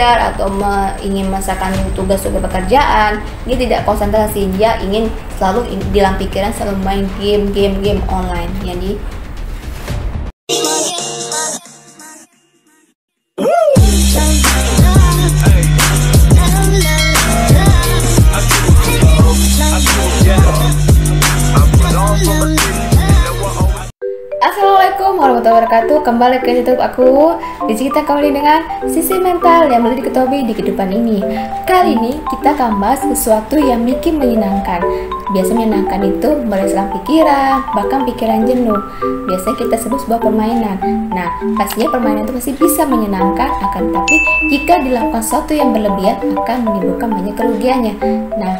atau ingin merasakan tugas-tugas pekerjaan, dia tidak konsentrasi, dia ingin selalu di dalam pikiran selalu main game online. Jadi Assalamualaikum warahmatullahi wabarakatuh. Kembali ke YouTube aku. Di sini kita kembali dengan sisi mental yang perlu diketahui di kehidupan ini. Kali ini kita akan bahas sesuatu yang bikin menyenangkan. Biasanya menyenangkan itu meredakan pikiran, bahkan pikiran jenuh. Biasanya kita sebut sebuah permainan. Nah, pastinya permainan itu pasti bisa menyenangkan, akan tapi jika dilakukan sesuatu yang berlebihan akan menimbulkan banyak kerugiannya. Nah,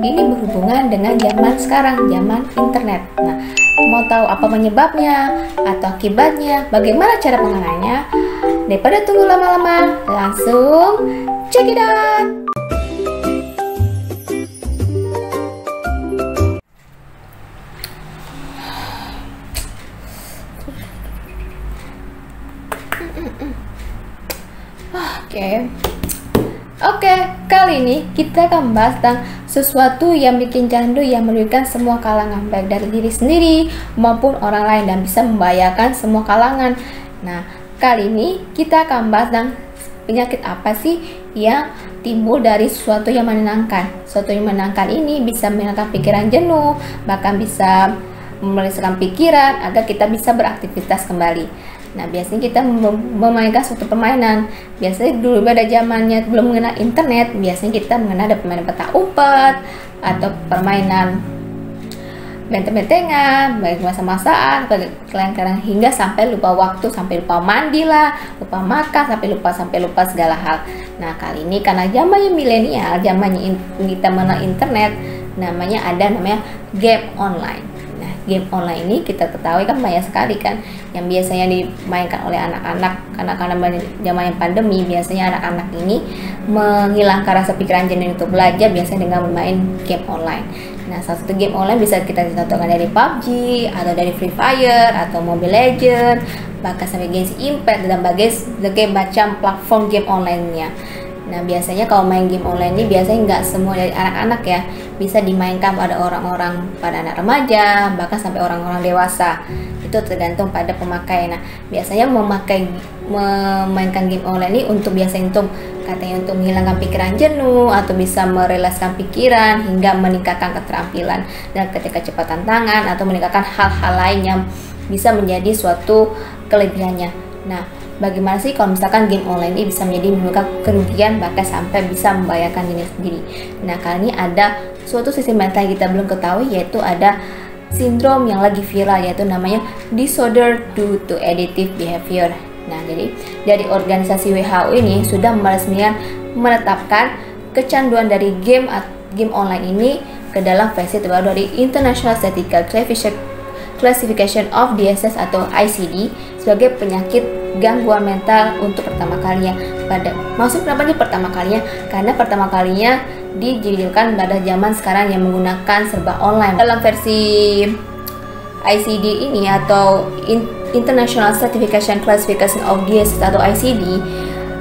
ini berhubungan dengan zaman sekarang, zaman internet. Nah, mau tahu apa penyebabnya atau akibatnya, bagaimana cara penanganannya? Daripada tunggu lama-lama, langsung check it out. Oke, kali ini kita akan bahas tentang sesuatu yang bikin candu yang merugikan semua kalangan, baik dari diri sendiri maupun orang lain, dan bisa membahayakan semua kalangan. Nah, kali ini kita akan bahas tentang penyakit apa sih yang timbul dari sesuatu yang menyenangkan. Sesuatu yang menyenangkan ini bisa menyenangkan pikiran jenuh, bahkan bisa melesakan pikiran agar kita bisa beraktivitas kembali. Nah, biasanya kita memainkan suatu permainan. Biasanya dulu pada zamannya belum mengenal internet, biasanya kita mengenal ada permainan petak umpet atau permainan benteng-bentengan, baik masa-masaan, kalian hingga sampai lupa waktu, sampai lupa mandi lah, lupa makan, sampai lupa segala hal. Nah, kali ini karena zamannya milenial, zamannya kita mengenal internet, namanya game online. Game online ini kita ketahui kan banyak sekali kan yang biasanya dimainkan oleh anak-anak, karena zaman yang pandemi biasanya anak-anak ini menghilangkan rasa pikiran jenuh untuk belajar biasanya dengan bermain game online. Nah, salah satu game online bisa kita contohkan dari PUBG atau dari Free Fire atau Mobile Legends, bahkan sampai Genshin Impact dan berbagai macam platform game online-nya. Nah, biasanya kalau main game online ini biasanya nggak semua dari anak-anak ya, bisa dimainkan pada orang-orang, pada anak remaja, bahkan sampai orang-orang dewasa. Itu tergantung pada pemakai. Nah, biasanya memainkan game online ini biasanya katanya untuk menghilangkan pikiran jenuh atau bisa merelakskan pikiran hingga meningkatkan keterampilan dan kecepatan tangan atau meningkatkan hal-hal lain yang bisa menjadi suatu kelebihannya. Nah, bagaimana sih kalau misalkan game online ini bisa menimbulkan kerugian bahkan sampai bisa membahayakan diri sendiri? Nah, kali ini ada suatu sisi mental yang kita belum ketahui, yaitu ada sindrom yang lagi viral, yaitu namanya disorder due to addictive behavior. Nah, jadi dari organisasi WHO ini sudah meresmikan menetapkan kecanduan dari game online ini ke dalam versi terbaru dari International Statistical Classification of Diseases atau ICD sebagai penyakit gangguan mental untuk pertama kalinya. Kenapa ini pertama kalinya? Karena pertama kalinya dijadikan pada zaman sekarang yang menggunakan serba online. Dalam versi ICD ini atau International Certification Classification of Diseases atau ICD,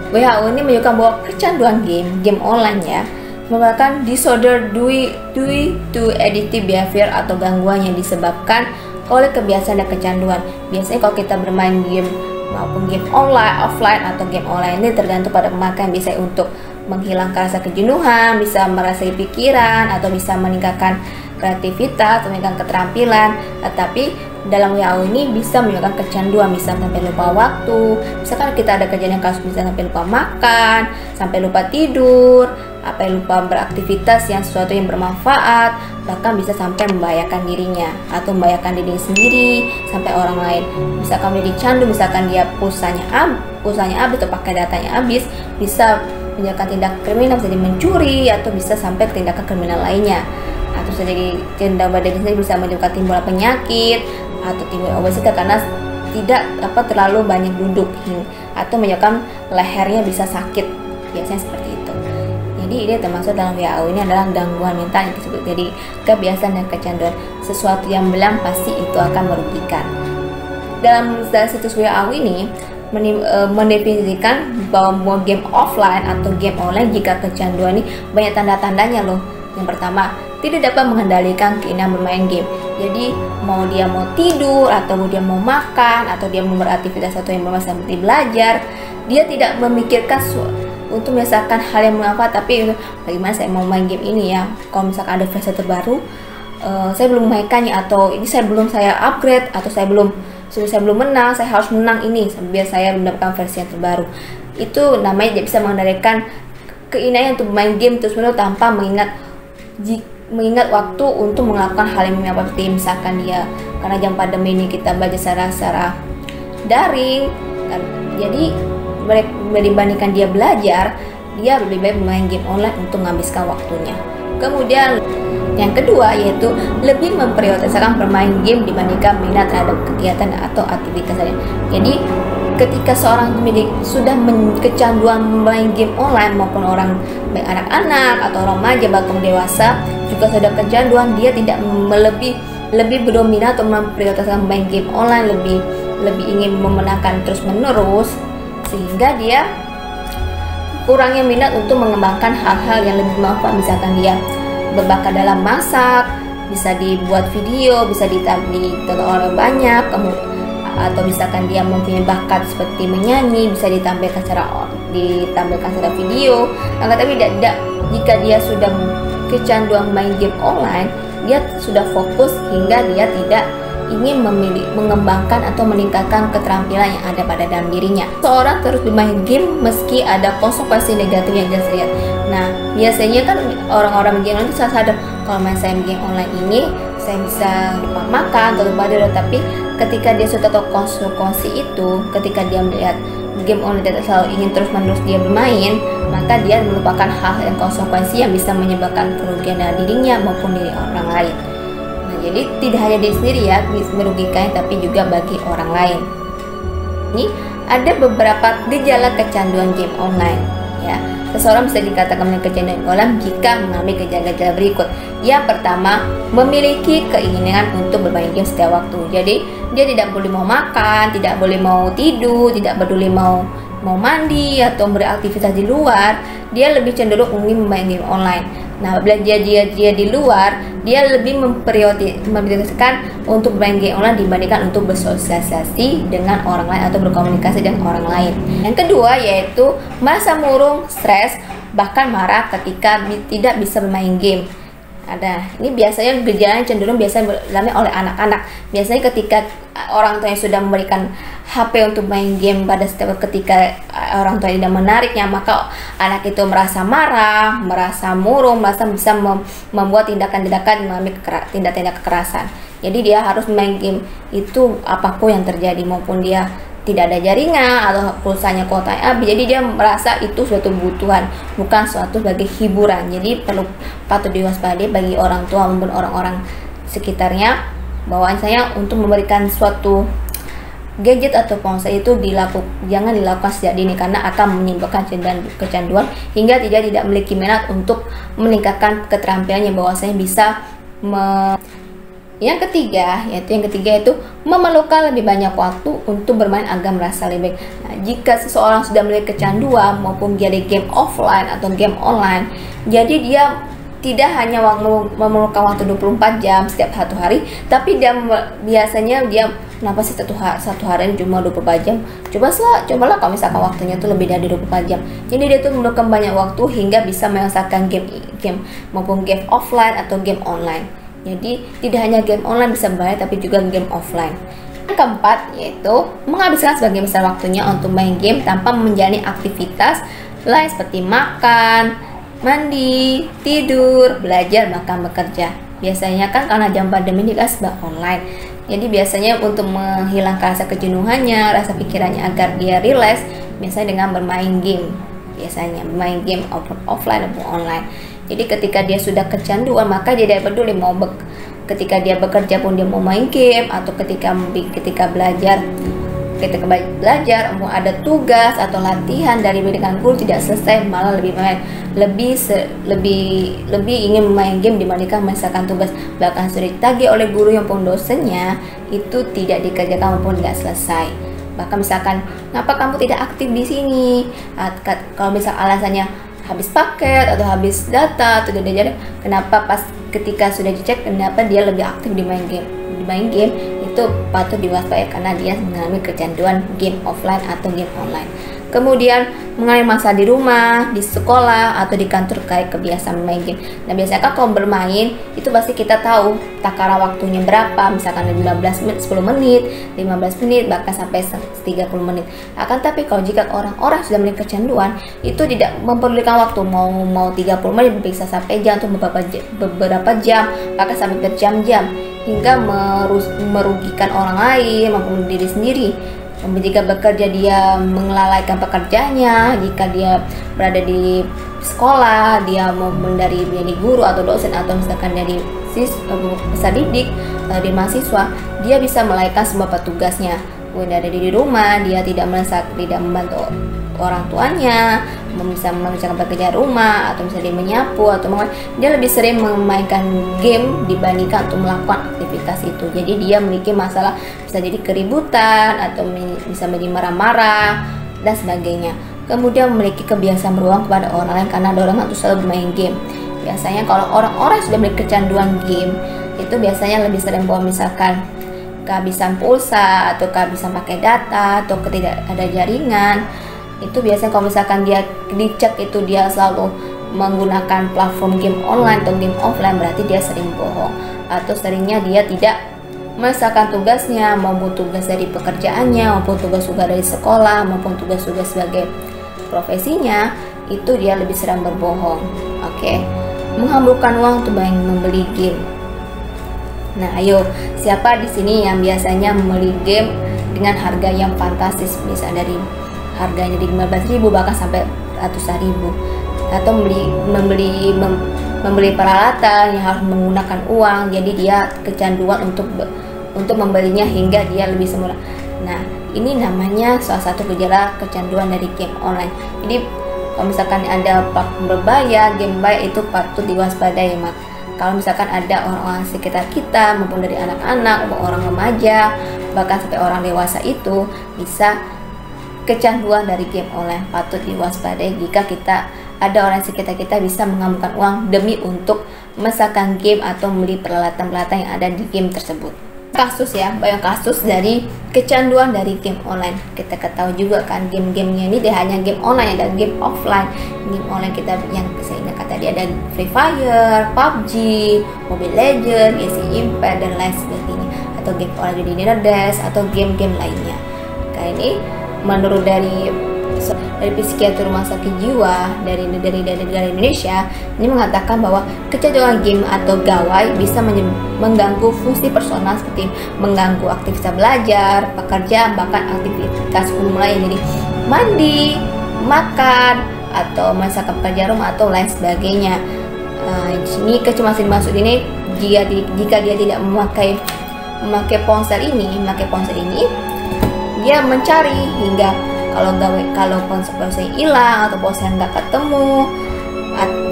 WHO ini menunjukkan bahwa kecanduan game online ya merupakan disorder due to addictive behavior atau gangguan yang disebabkan oleh kebiasaan dan kecanduan. Biasanya kalau kita bermain game maupun game online, offline atau game online ini tergantung pada pemakai, bisa untuk menghilangkan rasa kejenuhan, bisa merasai pikiran, atau bisa meningkatkan kreativitas, meningkatkan keterampilan. Tetapi dalam WHO ini bisa menyebabkan kecanduan, bisa sampai lupa waktu. Misalkan kita ada kejadian kasus bisa sampai lupa makan, sampai lupa tidur, lupa beraktivitas yang sesuatu yang bermanfaat, bahkan bisa sampai membahayakan dirinya atau membahayakan diri sendiri sampai orang lain. Misalkan dia dicandu, misalkan dia pulsanya habis atau pakai datanya habis, bisa menjalankan tindak kriminal, bisa jadi mencuri atau bisa sampai tindakan kriminal lainnya, atau bisa jadi tindak badan sendiri, bisa menyebabkan timbul penyakit atau timbul obesitas karena tidak terlalu banyak duduk, atau menyebabkan lehernya bisa sakit, biasanya seperti itu. Jadi ini termasuk dalam WHO ini adalah gangguan mental yang disebut jadi kebiasaan dan kecanduan. Sesuatu yang belang pasti itu akan merugikan. Dalam situs WHO ini mendefinisikan bahwa game offline atau game online jika kecanduan ini banyak tanda-tandanya loh. Yang pertama, tidak dapat mengendalikan keinginan bermain game. Jadi mau dia mau tidur, atau dia mau makan, atau dia mau beraktivitas atau yang bermasalah seperti belajar, dia tidak memikirkan untuk misalkan hal yang bermanfaat, tapi bagaimana saya mau main game ini ya, kalau misalkan ada versi terbaru saya belum memainkannya, atau ini saya belum upgrade, atau saya belum menang, saya harus menang ini biar saya mendapatkan versi yang terbaru. Itu namanya dia bisa mengendalikan keinginannya untuk main game terus-menerus tanpa mengingat waktu untuk melakukan hal yang seperti misalkan dia, karena jam pandemi ini kita belajar secara daring kan, jadi dibandingkan dia belajar, dia lebih baik bermain game online untuk menghabiskan waktunya. Kemudian yang kedua yaitu lebih memprioritaskan bermain game dibandingkan minat terhadap kegiatan atau aktivitas lain. Jadi ketika seorang pemilik sudah kecanduan main game online, maupun orang baik anak-anak atau remaja bahkan dewasa juga sudah kecanduan, dia tidak lebih berdominan atau memprioritaskan main game online, lebih ingin memenangkan terus menerus, sehingga dia kurangnya minat untuk mengembangkan hal-hal yang lebih bermanfaat. Misalkan dia berbakat dalam masak, bisa dibuat video, bisa ditonton oleh banyak, atau misalkan dia mempunyai bakat seperti menyanyi, bisa ditampilkan secara video. Tapi tidak, jika dia sudah kecanduan main game online, dia sudah fokus hingga dia tidak ingin mengembangkan atau meningkatkan keterampilan yang ada pada dalam dirinya. Seorang terus bermain game meski ada konsekuensi negatif yang dia lihat. Nah, biasanya kan orang-orang game online itu sadar, kalau main game online ini saya bisa lupa makan atau lupa tidur. Tapi ketika dia sudah tahu konsekuensi itu, ketika dia melihat game online dia selalu ingin terus-menerus dia bermain, maka dia melupakan hal yang konsekuensi yang bisa menyebabkan kerugian dari dirinya maupun diri orang lain. Jadi tidak hanya diri sendiri ya merugikan, tapi juga bagi orang lain. Ini ada beberapa gejala kecanduan game online ya. Seseorang bisa dikatakan memiliki kecanduan online jika mengalami gejala-gejala berikut. Yang pertama, memiliki keinginan untuk bermain game setiap waktu. Jadi dia tidak boleh mau makan, tidak boleh mau tidur, tidak peduli mau mandi atau beraktivitas di luar, dia lebih cenderung ingin bermain game online. Nah, bila dia di luar, dia lebih memprioritaskan untuk bermain game online dibandingkan untuk bersosialisasi dengan orang lain atau berkomunikasi dengan orang lain. Yang kedua yaitu merasa murung, stres, bahkan marah ketika tidak bisa bermain game. Ini biasanya gejalanya cenderung dialami oleh anak-anak. Biasanya ketika orang tua yang sudah memberikan HP untuk main game pada setiap ketika orang tua tidak menariknya, maka anak itu merasa marah, merasa murung, merasa bisa membuat tindakan-tindakan mengalami tindak-tindak kekerasan. Jadi dia harus main game itu apapun yang terjadi, maupun dia tidak ada jaringan atau pulsanya kuotanya habis, jadi dia merasa itu suatu kebutuhan, bukan suatu sebagai hiburan. Jadi patut diwaspadai bagi orang tua maupun orang-orang sekitarnya, bahwa saya untuk memberikan suatu gadget atau ponsel itu jangan dilakukan sejak dini, karena akan menimbulkan kecanduan hingga tidak memiliki minat untuk meningkatkan keterampilannya bahwasanya bisa Yang ketiga yaitu memerlukan lebih banyak waktu untuk bermain agar merasa lebih baik. Nah, jika seseorang sudah memiliki kecanduan maupun dia di game offline atau game online, jadi dia tidak hanya memerlukan waktu 24 jam setiap satu hari, tapi biasanya dia kenapa sih satu hari cuma 24 jam? Cobalah kalau misalkan waktunya itu lebih dari 24 jam. Jadi dia tuh memerlukan banyak waktu hingga bisa menyelesaikan game maupun game offline atau game online. Jadi tidak hanya game online bisa berbahaya, tapi juga game offline. Yang keempat yaitu menghabiskan sebagian besar waktunya untuk main game tanpa menjalani aktivitas lain seperti makan, mandi, tidur, belajar, bahkan bekerja. Biasanya kan karena jam pandemi ini kan serba online. Jadi biasanya untuk menghilangkan rasa kejenuhannya, rasa pikirannya agar dia rileks, biasanya dengan bermain game. Biasanya bermain game offline ataupun online. Jadi ketika dia sudah kecanduan, maka dia tidak peduli ketika dia bekerja pun dia mau main game, atau ketika belajar mau ada tugas atau latihan dari dengan guru tidak selesai, malah lebih ingin main game dibandingkan menyelesaikan tugas. Bahkan sudah ditagih oleh guru yang pun dosennya itu tidak dikerjakan maupun tidak selesai. Bahkan misalkan, kenapa kamu tidak aktif di sini? Kalau misal alasannya habis paket atau habis data atau tidak jadi, kenapa pas ketika sudah dicek kenapa dia lebih aktif di main game? Di main game itu patut diwaspadai karena dia mengalami kecanduan game offline atau game online. Kemudian mengenai masa di rumah, di sekolah, atau di kantor kayak kebiasaan main game. Nah biasanya kan kalau bermain itu pasti kita tahu takaran waktunya berapa, misalkan 15 menit, 10 menit, 15 menit, bahkan sampai 30 menit. Akan tapi kalau jika orang-orang sudah memiliki kecanduan, itu tidak memperlukan waktu, mau 30 menit bisa sampai jam atau beberapa jam, bahkan sampai berjam-jam, hingga merugikan orang lain maupun diri sendiri. Jika bekerja dia melalaikan pekerjaannya, jika dia berada di sekolah, dia maupun dari guru atau dosen atau misalkan dari peserta didik di mahasiswa, dia bisa melalaikan semua petugasnya. Kemudian ada di rumah, dia tidak membantu orang tuanya, bisa mengerjakan pekerjaan rumah atau misalnya dia menyapu atau dia lebih sering memainkan game dibandingkan untuk melakukan aktivitas itu. Jadi dia memiliki masalah, bisa jadi keributan atau bisa menjadi marah-marah dan sebagainya. Kemudian memiliki kebiasaan berulang kepada orang lain karena ada orang itu selalu bermain game. Biasanya kalau orang-orang sudah memiliki kecanduan game, itu biasanya lebih sering bawa misalkan kehabisan pulsa atau kehabisan pakai data atau tidak ada jaringan. Itu biasanya kalau misalkan dia dicek itu dia selalu menggunakan platform game online atau game offline, berarti dia sering bohong atau seringnya dia tidak menyelesaikan tugasnya, maupun tugas dari pekerjaannya, maupun tugas-tugas dari sekolah, maupun tugas-tugas sebagai profesinya, itu dia lebih sering berbohong. Oke. Menghamburkan uang untuk membeli game. Nah, ayo, siapa di sini yang biasanya membeli game dengan harga yang fantastis, misalnya dari harganya di 15.000 bahkan sampai ratusan ribu, atau membeli peralatan yang harus menggunakan uang, jadi dia kecanduan untuk membelinya hingga dia lebih semurah. Nah, ini namanya salah satu gejala kecanduan dari game online. Jadi kalau misalkan ada platform berbayar, game bayar, itu patut diwaspadai. Kalau misalkan ada orang-orang sekitar kita maupun dari anak-anak maupun orang remaja bahkan sampai orang dewasa itu bisa kecanduan dari game online, patut diwaspadai jika kita ada orang sekitar kita bisa menghamburkan uang demi untuk memasarkan game atau membeli peralatan-peralatan yang ada di game tersebut. Kasus ya, banyak kasus dari kecanduan dari game online. Kita ketahui juga kan game-gamenya ini tidak hanya game online, ada game offline. Game online kita yang saya ingat tadi ada Free Fire, PUBG, Mobile Legends, Genshin Impact dan lain sebagainya, atau game online di Nerdes atau game-game lainnya. Kayak ini menurut dari psikiater rumah sakit jiwa dari negara Indonesia ini mengatakan bahwa kecanduan game atau gawai bisa mengganggu fungsi personal seperti mengganggu aktivitas belajar, pekerjaan, bahkan aktivitas umum lain, jadi mandi, makan, atau melaksanakan pekerjaan rumah atau lain sebagainya. Ini kecemasan dimaksud ini jika dia tidak memakai ponsel ini, dia mencari hingga kalau ponsel hilang atau ponsel nggak ketemu,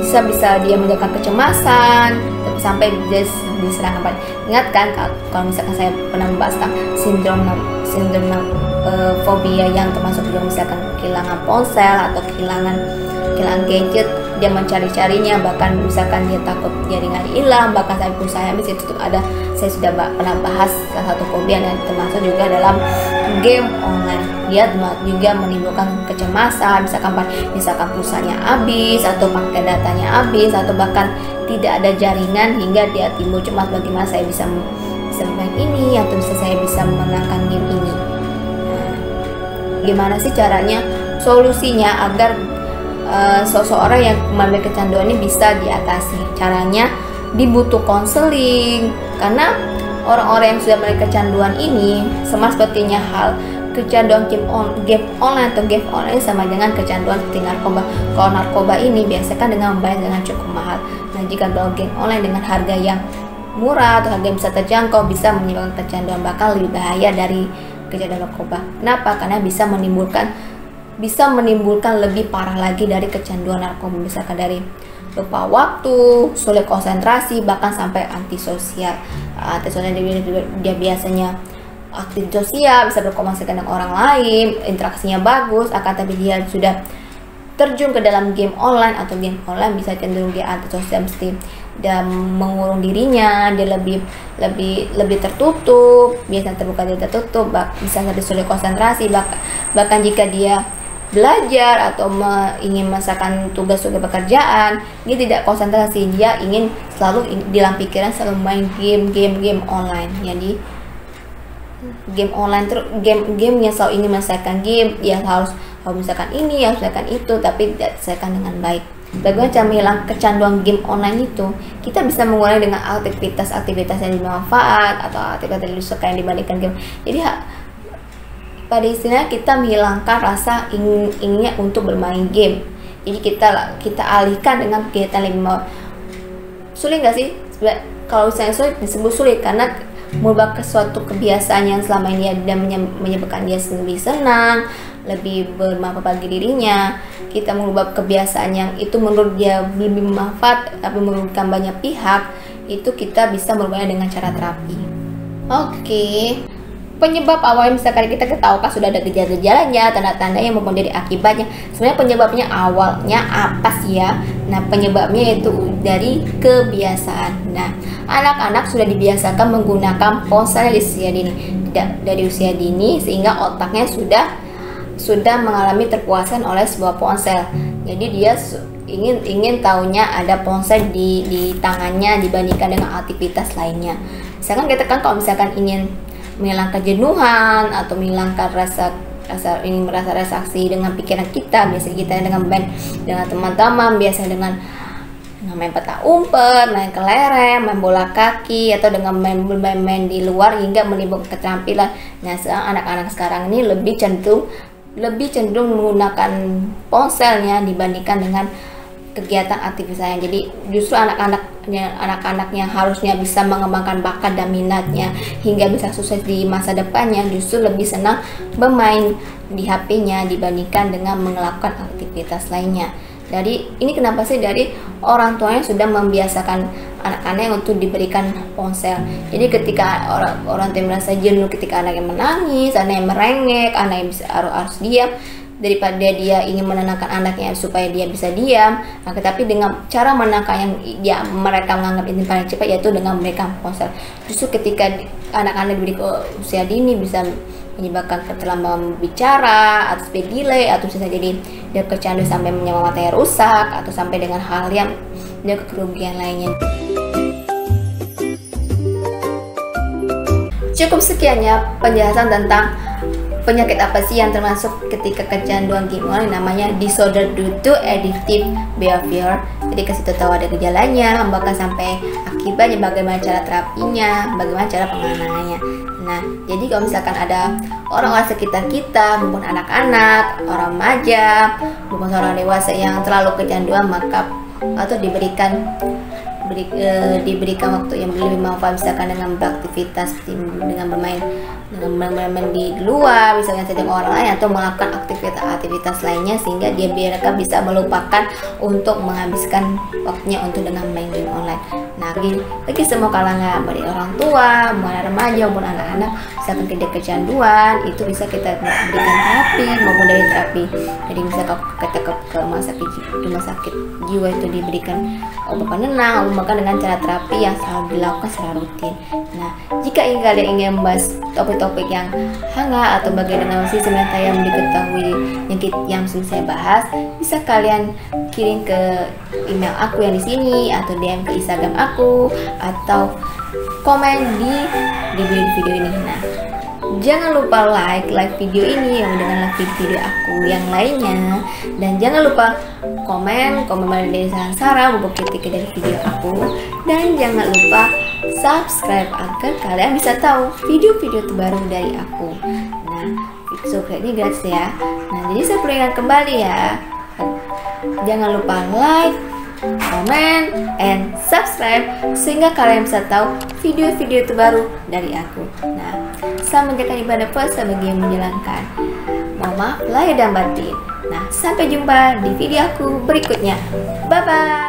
bisa dia menyebabkan kecemasan sampai dia diserang apa. Ingat kan kalau misalkan saya pernah membahas tentang sindrom fobia yang termasuk juga misalkan kehilangan ponsel atau kehilangan gadget, dia mencari-carinya, bahkan misalkan dia takut jaringan hilang, bahkan sampai pulsa habis. Itu ada, saya sudah pernah bahas salah satu fobia dan termasuk juga dalam game online. Dia juga menimbulkan kecemasan, misalkan pulsanya habis atau pakai datanya habis atau bahkan tidak ada jaringan hingga dia timbul cemas, bagaimana saya bisa main ini atau saya bisa menangkan game ini. Nah, gimana sih caranya, solusinya agar seseorang yang mengalami kecanduan ini bisa diatasi? Caranya dibutuh konseling, karena orang-orang yang sudah memiliki kecanduan ini sama sepertinya hal kecanduan game online atau game online sama dengan kecanduan seperti narkoba. Kalau narkoba ini biasanya kan dengan membayar dengan cukup mahal. Nah, jika kalau game online dengan harga yang murah atau harga yang bisa terjangkau bisa menyebabkan kecanduan, bahkan lebih bahaya dari kecanduan narkoba. Kenapa? Karena bisa menimbulkan lebih parah lagi dari kecanduan narkoba, misalkan dari lupa waktu, sulit konsentrasi, bahkan sampai antisosial. Dia biasanya aktif sosial, bisa berkomunikasi dengan orang lain, interaksinya bagus, akan tapi dia sudah terjun ke dalam game online atau game online bisa cenderung dia antisosial mesti dan mengurung dirinya, dia lebih tertutup, biasanya terbuka dia tertutup, bisa lebih sulit konsentrasi, bahkan jika dia belajar atau ingin melaksanakan tugas-tugas pekerjaan, dia tidak konsentrasi, dia ingin selalu di dalam pikiran selalu main game online. Jadi game online game yang selalu ingin menyelesaikan game, dia harus misalkan ini, harus misalkan itu, tapi tidak diselesaikan dengan baik. Bagaimana cara menghilangkan kecanduan game online itu? Kita bisa mengurangi dengan aktivitas-aktivitas yang bermanfaat atau aktivitas yang disukai yang dibandingkan game. Jadi pada istilahnya kita menghilangkan rasa inginnya untuk bermain game. Jadi kita alihkan dengan kegiatan lebih sulit nggak sih? Kalau misalnya sulit disebut sulit karena merubah suatu kebiasaan yang selama ini dia menyebabkan dia lebih senang, lebih bermanfaat bagi dirinya. Kita merubah kebiasaan yang itu menurut dia lebih bermanfaat tapi merugikan banyak pihak, itu kita bisa merubahnya dengan cara terapi. Oke. Penyebab awalnya misalkan kita ketahui kan sudah ada gejala-gejalanya, tanda-tandanya maupun dari akibatnya. Sebenarnya penyebabnya awalnya apa sih ya? Nah, penyebabnya itu dari kebiasaan. Nah, anak-anak sudah dibiasakan menggunakan ponsel dari usia dini sehingga otaknya sudah mengalami terpuaskan oleh sebuah ponsel. Jadi dia ingin taunya ada ponsel di tangannya dibandingkan dengan aktivitas lainnya. Misalkan kita kan kalau misalkan ingin menghilangkan jenuhan atau menghilangkan rasa ingin merasa relaksasi dengan pikiran kita, biasanya kita dengan teman-teman, biasa dengan main peta umpet, main kelereng, main bola kaki, atau dengan main di luar hingga menimbulkan keterampilan. Nah, anak-anak sekarang ini lebih cenderung menggunakan ponselnya dibandingkan dengan kegiatan aktivitasnya. Jadi justru anak-anak yang harusnya bisa mengembangkan bakat dan minatnya hingga bisa sukses di masa depannya, justru lebih senang bermain di HP-nya dibandingkan dengan melakukan aktivitas lainnya. Dari ini kenapa sih? Dari orang tuanya sudah membiasakan anak-anaknya untuk diberikan ponsel. Jadi ketika orang tua merasa jenuh ketika anaknya menangis, anaknya merengek, anaknya harus diam, daripada dia ingin menenangkan anaknya supaya dia bisa diam, tapi dengan cara menenangkan yang mereka menganggap ini paling cepat yaitu dengan memberikan ponsel. Justru ketika anak-anak diberi usia dini bisa menyebabkan keterlambatan bicara atau speed delay, atau bisa jadi dia kecanduan sampai menyebabkan matanya rusak atau sampai dengan hal yang dia kerugian lainnya. Cukup sekiannya penjelasan tentang penyakit apa sih yang termasuk ketika kecanduan game online, namanya disorder due to addictive behavior. Jadi kasih tahu ada gejalanya, bahkan sampai akibatnya, bagaimana cara terapinya, bagaimana cara penanganannya. Nah, jadi kalau misalkan ada orang-orang sekitar kita, maupun anak-anak, orang remaja, maupun orang dewasa yang terlalu kecanduan, maka atau diberikan waktu yang lebih manfaat, misalkan dengan beraktivitas, dengan bermain di luar, misalnya sedang orang lain, atau melakukan aktivitas lainnya sehingga mereka bisa melupakan untuk menghabiskan waktunya untuk dengan main game online. Nah, bagi semua kalangan, dari orang tua, mulai remaja maupun anak-anak, misalkan tidak kecanduan, itu bisa kita berikan terapi maupun dari terapi. Jadi misalkan kita ke rumah sakit jiwa itu diberikan obat penenang, bahkan dengan cara terapi yang selalu dilakukan secara rutin. Nah, jika kalian ingin membahas topik-topik yang hangat atau bagaimana sih sebenarnya yang diketahui yang saya bahas, bisa kalian kirim ke email aku yang di sini, atau DM ke Instagram aku, atau komen di video ini. Nah, jangan lupa like video ini yang dengan video aku yang lainnya, dan jangan lupa komen dari saran-saran maupun kritik dari video aku, dan jangan lupa subscribe agar kalian bisa tahu video-video terbaru dari aku. Nah, subscribe ini gratis ya. Nah, jadi saya peringatkan kembali ya, jangan lupa like, comment, and subscribe sehingga kalian bisa tahu video-video terbaru dari aku. Nah, selamat menjalankan ibadah puasa bagi yang menjalankan. Mohon maaf lahir dan batin. Nah, sampai jumpa di video aku berikutnya. Bye bye.